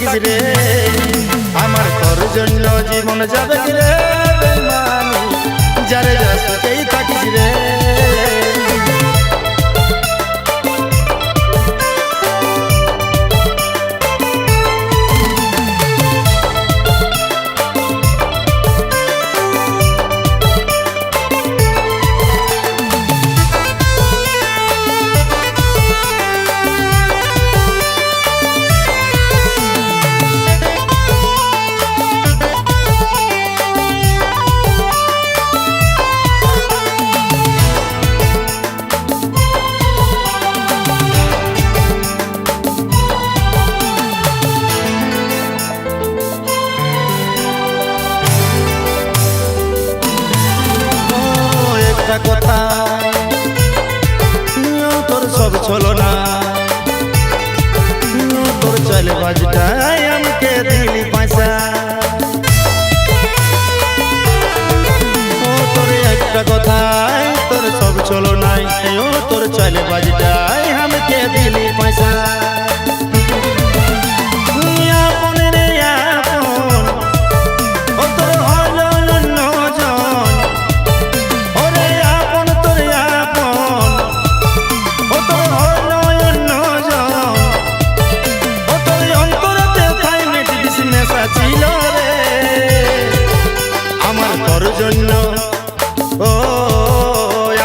থাকিস রে আমার তোর জন্য জীবন যাবে রে বেঈমানি যারে যা সুখেই থাকিস রে কথা তোর সব চলো না তোর চলে বাজটাই আমাকে দিলি পয়সা তোর একটা কথাই তোর সব চলো নাই তোর চলে বাজটাই আমাকে দিলি পয়সা জন্য ও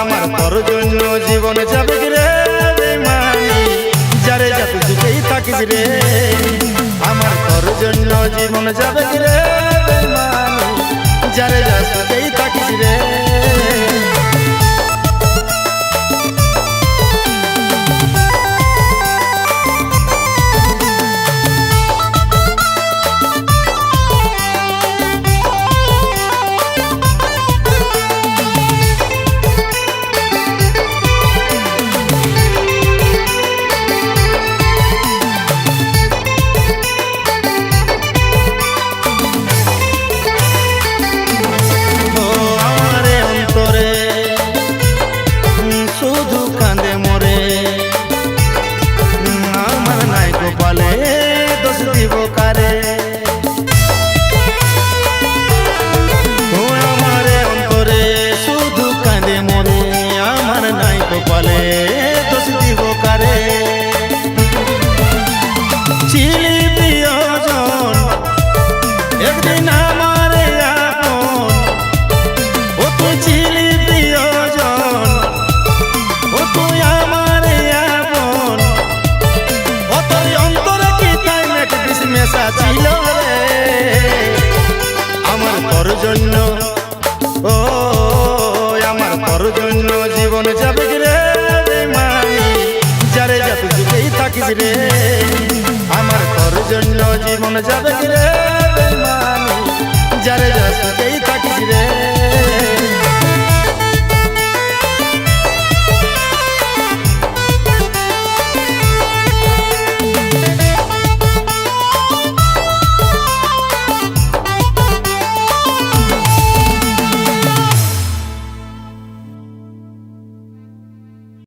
আমার তোর জন্য জীবন যাবে রে বেঈমানি যারে যা তুই সুখেই থাকিস রে আমার তোর জন্য জীবন যাবে রে বেঈমানি যারে যা সুখেই থাকিস রে দোষ দিব কারে আমার অন্তরে শুধু কাঁদে মরে আমার নাই কপালে দোষ দিব কারে ছিলি প্রিয়জন একদিন আমার আপন ও তুই ছিলি প্রিয়জন ও তুই আমার আপন ও তোর অন্তরে মেশা ছিল রে আমার তোর জন্য ও আমার তোর জন্য জীবন যাবে রে বেঈমানি যারে যা তুই সুখেই থাকিস রে আমার তোর জন্য জীবন যাবে রে